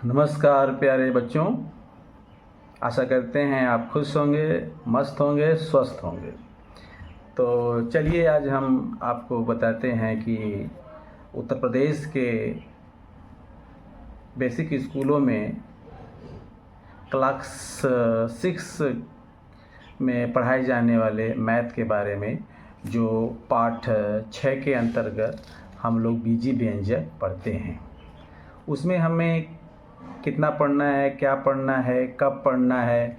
नमस्कार प्यारे बच्चों, आशा करते हैं आप खुश होंगे, मस्त होंगे, स्वस्थ होंगे। तो चलिए आज हम आपको बताते हैं कि उत्तर प्रदेश के बेसिक स्कूलों में क्लास 6 में पढ़ाए जाने वाले मैथ के बारे में, जो पाठ 6 के अंतर्गत हम लोग बीजी व्यंजक पढ़ते हैं। उसमें हमें कितना पढ़ना है, क्या पढ़ना है, कब पढ़ना है,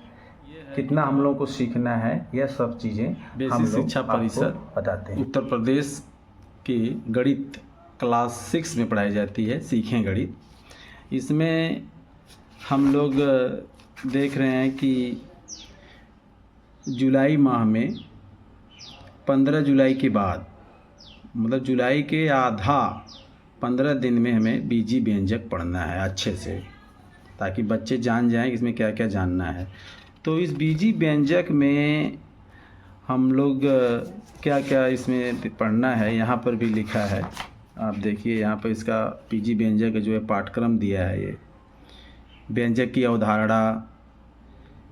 कितना हम लोग को सीखना है, यह सब चीज़ें हम बेसिक लोग शिक्षा परिषद बताते हैं। उत्तर प्रदेश की गणित क्लास 6 में पढ़ाई जाती है। सीखें गणित। इसमें हम लोग देख रहे हैं कि जुलाई माह में 15 जुलाई के बाद, मतलब जुलाई के आधा 15 दिन में हमें बीजी व्यंजक पढ़ना है अच्छे से, ताकि बच्चे जान जाएं इसमें क्या क्या जानना है। तो इस बीजी व्यंजक में हम लोग क्या क्या इसमें पढ़ना है, यहाँ पर भी लिखा है। आप देखिए यहाँ पर इसका बीजी व्यंजक का जो है पाठ्यक्रम दिया है। ये व्यंजक की अवधारणा,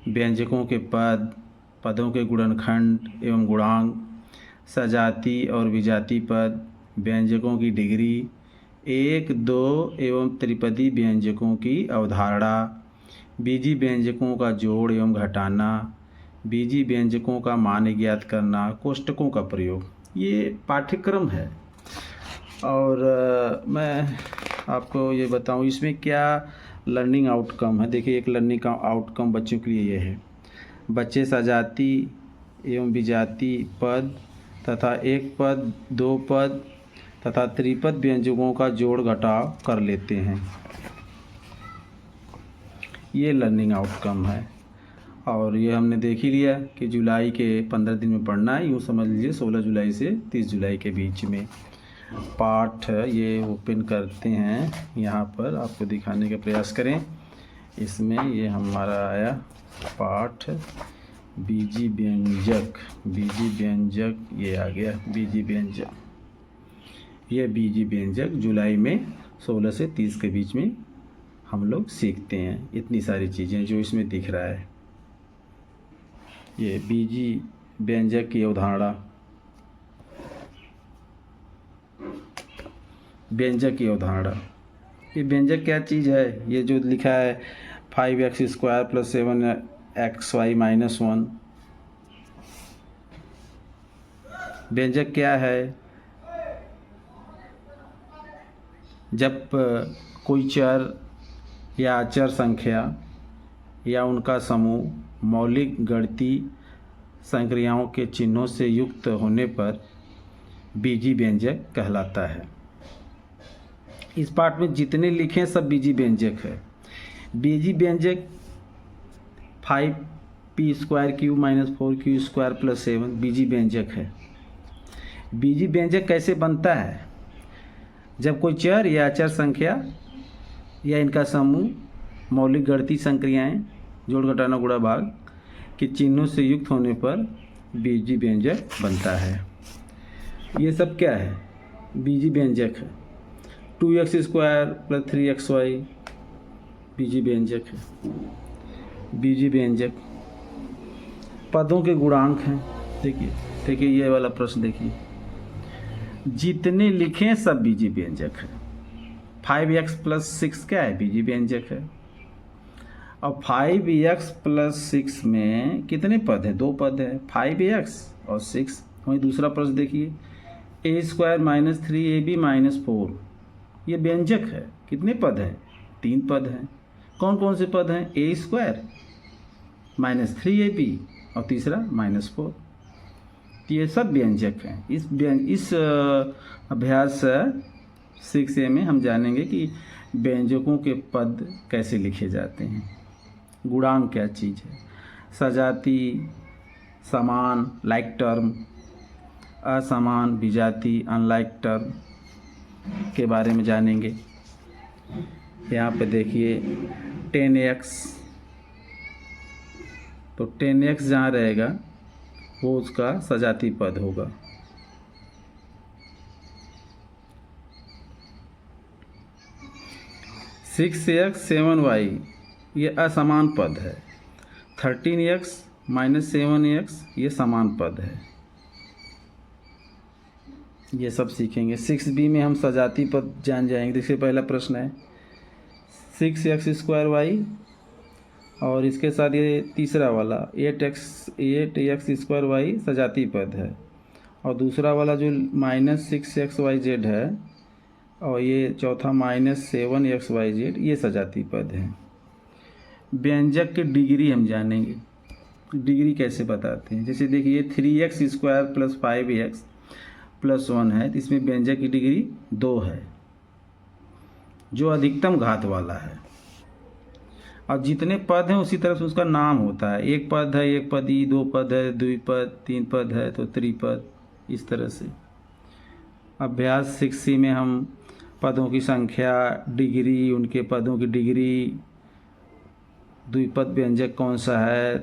व्यंजकों के पद, पदों के गुणनखंड एवं गुणांक, सजाती और विजाती पद, व्यंजकों की डिग्री, एक, दो एवं त्रिपदी व्यंजकों की अवधारणा, बीजी व्यंजकों का जोड़ एवं घटाना, बीजी व्यंजकों का मान ज्ञात करना, कोष्टकों का प्रयोग, ये पाठ्यक्रम है। और मैं आपको ये बताऊं इसमें क्या लर्निंग आउटकम है। देखिए, एक लर्निंग आउटकम बच्चों के लिए ये है: बच्चे सजाती एवं विजाती पद तथा एक पद, दो पद तथा त्रिपद व्यंजकों का जोड़ घटाव कर लेते हैं। ये लर्निंग आउटकम है। और ये हमने देख ही लिया कि जुलाई के 15 दिन में पढ़ना है। यूँ समझ लीजिए 16 जुलाई से 30 जुलाई के बीच में पाठ ये ओपन करते हैं। यहाँ पर आपको दिखाने का प्रयास करें। इसमें ये हमारा आया पाठ बीजी व्यंजक। बीजी व्यंजक ये आ गया, बीजी व्यंजक। ये बीजी व्यंजक जुलाई में 16 से 30 के बीच में हम लोग सीखते हैं। इतनी सारी चीज़ें जो इसमें दिख रहा है, ये बीजी व्यंजक की अवधारणा, व्यंजक की अवधारणा। ये व्यंजक क्या चीज़ है? ये जो लिखा है 5x² + 7xy - 1, व्यंजक क्या है? जब कोई चर या अचर संख्या या उनका समूह मौलिक गणितीय संक्रियाओं के चिन्हों से युक्त होने पर बीजी व्यंजक कहलाता है। इस पाठ में जितने लिखे सब बीजी व्यंजक है। बीजी व्यंजक 5p² - 4q² + 7 बीजी व्यंजक है। बीजी व्यंजक कैसे बनता है? जब कोई चर या अचर संख्या या इनका समूह मौलिक गणितीय संक्रियाएं, जोड़ घटाना गुणा भाग के चिन्हों से युक्त होने पर बीजी व्यंजक बनता है। ये सब क्या है? बीजी व्यंजक है। 2x² + 3xy बीजी व्यंजक है। बीजी व्यंजक पदों के गुणांक हैं। देखिए ये वाला प्रश्न देखिए, जितने लिखें सब बीजी व्यंजक है। 5x + 6 क्या है? बीजी व्यंजक है। और 5x + 6 में कितने पद हैं? दो पद हैं, 5x और 6। वहीं दूसरा प्रश्न देखिए, a² - 3ab - 4 ये व्यंजक है। कितने पद हैं? 3 पद हैं। कौन कौन से पद हैं? a² - 3ab और तीसरा -4। ये सब व्यंजक हैं। इस अभ्यास 6A में हम जानेंगे कि व्यंजकों के पद कैसे लिखे जाते हैं, गुणांक क्या चीज़ है, सजाती, समान लाइक टर्म, असमान विजाती अनलाइक टर्म के बारे में जानेंगे। यहाँ पे देखिए 10x, तो 10x जहाँ रहेगा वो उसका सजाती पद होगा। 6x 7y ये असमान पद है। 13x माइनस 7x ये समान पद है। ये सब सीखेंगे। 6b में हम सजाती पद जान जाएंगे। देखिए पहला प्रश्न है 6x² और इसके साथ ये तीसरा वाला 8x² सजाती पद है और दूसरा वाला जो -6xyz है और ये चौथा -7xyz ये सजाती पद है। व्यंजक की डिग्री हम जानेंगे। डिग्री कैसे बताते हैं, जैसे देखिए 3x² + 5x + 1 है तो इसमें व्यंजक की डिग्री 2 है जो अधिकतम घात वाला है। और जितने पद हैं उसी तरह से उसका नाम होता है। एक पद है एक पदी, दो पद है द्विपद, तीन पद है तो त्रिपद, इस तरह से। अभ्यास 6C में हम पदों की संख्या, डिग्री, उनके पदों की डिग्री, द्विपद व्यंजक कौन सा है,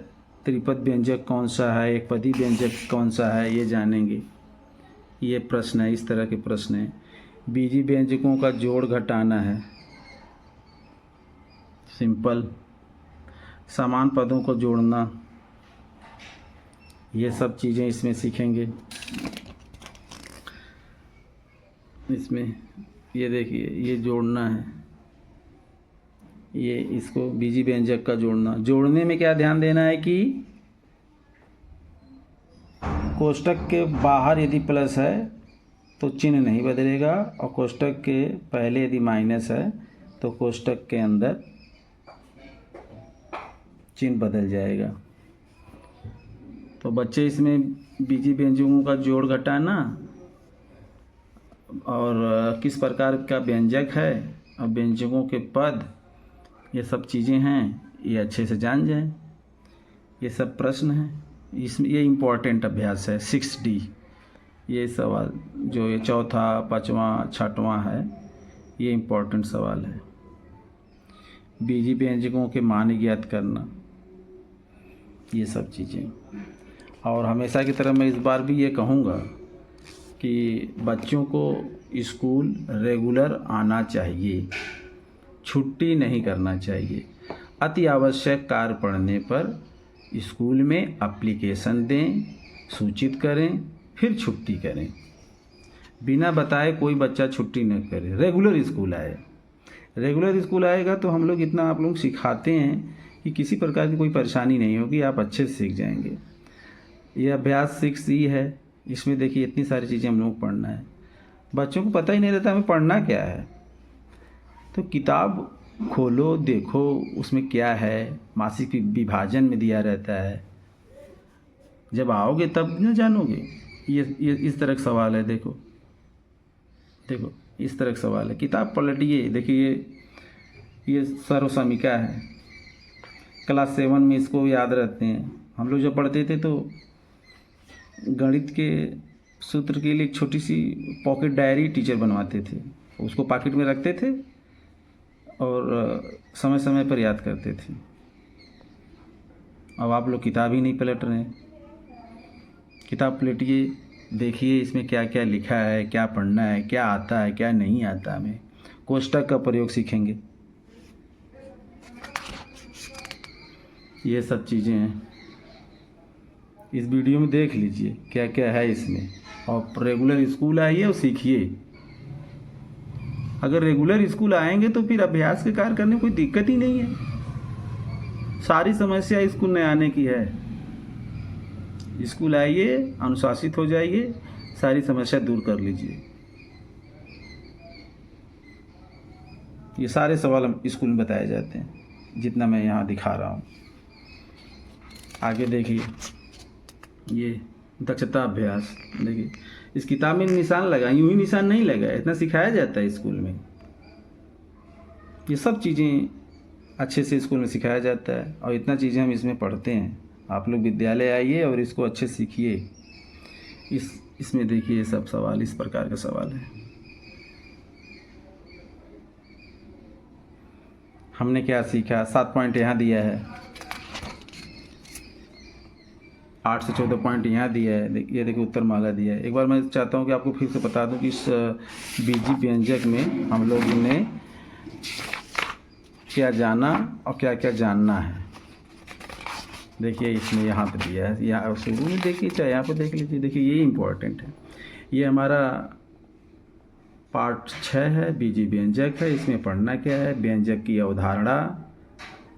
त्रिपद व्यंजक कौन सा है, एक पदी व्यंजक कौन सा है, ये जानेंगे। ये प्रश्न है, इस तरह के प्रश्न हैं। बीजी व्यंजकों का जोड़ घटाना है, सिंपल। समान पदों को जोड़ना, ये सब चीज़ें इसमें सीखेंगे। इसमें ये देखिए ये जोड़ना है, ये इसको बीजी व्यंजक का जोड़ना। जोड़ने में क्या ध्यान देना है कि कोष्टक के बाहर यदि प्लस है तो चिन्ह नहीं बदलेगा और कोष्टक के पहले यदि माइनस है तो कोष्टक के अंदर चिन्ह बदल जाएगा। तो बच्चे इसमें बीजी व्यंजकों का जोड़ घटाना और किस प्रकार का व्यंजक है और व्यंजकों के पद, ये सब चीज़ें हैं, ये अच्छे से जान जाएं। ये सब प्रश्न हैं इसमें। ये इम्पोर्टेंट अभ्यास है 6D। ये सवाल जो ये चौथा, पाँचवा, छठवां है, ये इम्पोर्टेंट सवाल है। बीजी व्यंजकों के मान ज्ञात करना, ये सब चीज़ें। और हमेशा की तरह मैं इस बार भी ये कहूँगा कि बच्चों को स्कूल रेगुलर आना चाहिए, छुट्टी नहीं करना चाहिए। अति आवश्यक कार्य पड़ने पर स्कूल में एप्लीकेशन दें, सूचित करें, फिर छुट्टी करें। बिना बताए कोई बच्चा छुट्टी न करे, रेगुलर स्कूल आए। रेगुलर स्कूल आएगा तो हम लोग इतना आप लोग सिखाते हैं कि किसी प्रकार की कोई परेशानी नहीं होगी, आप अच्छे से सीख जाएंगे। ये अभ्यास 6C है। इसमें देखिए इतनी सारी चीज़ें हम लोग पढ़ना है। बच्चों को पता ही नहीं रहता हमें पढ़ना क्या है। तो किताब खोलो, देखो उसमें क्या है, मासिक विभाजन में दिया रहता है। जब आओगे तब न जानोगे। ये इस तरह का सवाल है। देखो देखो इस तरह का सवाल है। किताब पलटिए, देखिए ये सर्वसमीका है। क्लास 7 में इसको याद रखते हैं। हम लोग जब पढ़ते थे तो गणित के सूत्र के लिए एक छोटी सी पॉकेट डायरी टीचर बनवाते थे, उसको पॉकेट में रखते थे और समय समय पर याद करते थे। अब आप लोग किताब ही नहीं पलट रहे हैं। किताब पलटिए, देखिए इसमें क्या क्या लिखा है, क्या पढ़ना है, क्या आता है, क्या नहीं आता हमें। कोष्टक का प्रयोग सीखेंगे। ये सब चीज़ें हैं। इस वीडियो में देख लीजिए क्या क्या है इसमें और रेगुलर स्कूल आइए और सीखिए। अगर रेगुलर स्कूल आएंगे तो फिर अभ्यास के कार्य करने में कोई दिक्कत ही नहीं है। सारी समस्या स्कूल में आने की है। स्कूल आइए, अनुशासित हो जाइए, सारी समस्या दूर कर लीजिए। ये सारे सवाल हम स्कूल में बताए जाते हैं, जितना मैं यहाँ दिखा रहा हूँ। आगे देखिए ये दक्षता अभ्यास। देखिए इस किताब में निशान लगा, यूं ही निशान नहीं लगा, इतना सिखाया जाता है स्कूल में। ये सब चीज़ें अच्छे से स्कूल में सिखाया जाता है और इतना चीज़ें हम इसमें पढ़ते हैं। आप लोग विद्यालय आइए और इसको अच्छे से सीखिए। इसमें देखिए ये सब सवाल इस प्रकार का सवाल है। हमने क्या सीखा, 7 पॉइंट यहाँ दिया है, 8 से 14 पॉइंट यहाँ दिया है। ये देखिए उत्तर माला दिया है। एक बार मैं चाहता हूँ कि आपको फिर से बता दूँ कि इस बीजी व्यंजक में हम लोग ने क्या जाना और क्या क्या जानना है। देखिए इसमें यहाँ पे दिया है, यहाँ शुरू में देखिए चाहे यहाँ पे देख लीजिए। देखिए ये इम्पोर्टेंट है, ये हमारा पार्ट 6 है, बीजी व्यंजक है। इसमें पढ़ना क्या है, व्यंजक की अवधारणा,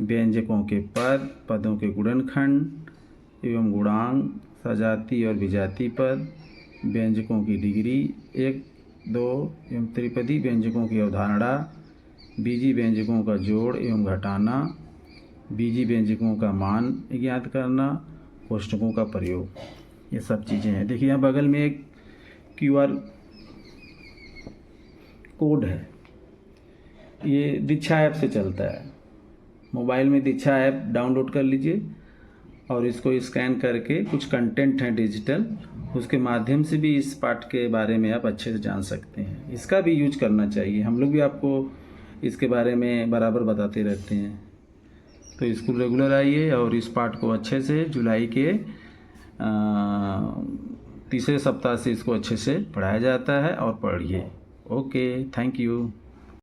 व्यंजकों के पद, पदों के गुणनखंड एवं गुणांक, सजाती और विजाती पद, व्यंजकों की डिग्री 1, 2 एवं त्रिपदी व्यंजकों की अवधारणा, बीजी व्यंजकों का जोड़ एवं घटाना, बीजी व्यंजकों का मान ज्ञात करना, कोष्ठकों का प्रयोग, ये सब चीज़ें हैं। देखिए यहाँ बगल में एक QR कोड है, ये दीक्षा ऐप से चलता है। मोबाइल में दीक्षा ऐप डाउनलोड कर लीजिए और इसको स्कैन करके कुछ कंटेंट है डिजिटल, उसके माध्यम से भी इस पाठ के बारे में आप अच्छे से जान सकते हैं। इसका भी यूज करना चाहिए, हम लोग भी आपको इसके बारे में बराबर बताते रहते हैं। तो स्कूल रेगुलर आइए और इस पाठ को अच्छे से जुलाई के तीसरे सप्ताह से इसको अच्छे से पढ़ाया जाता है और पढ़िए। Okay, thank you.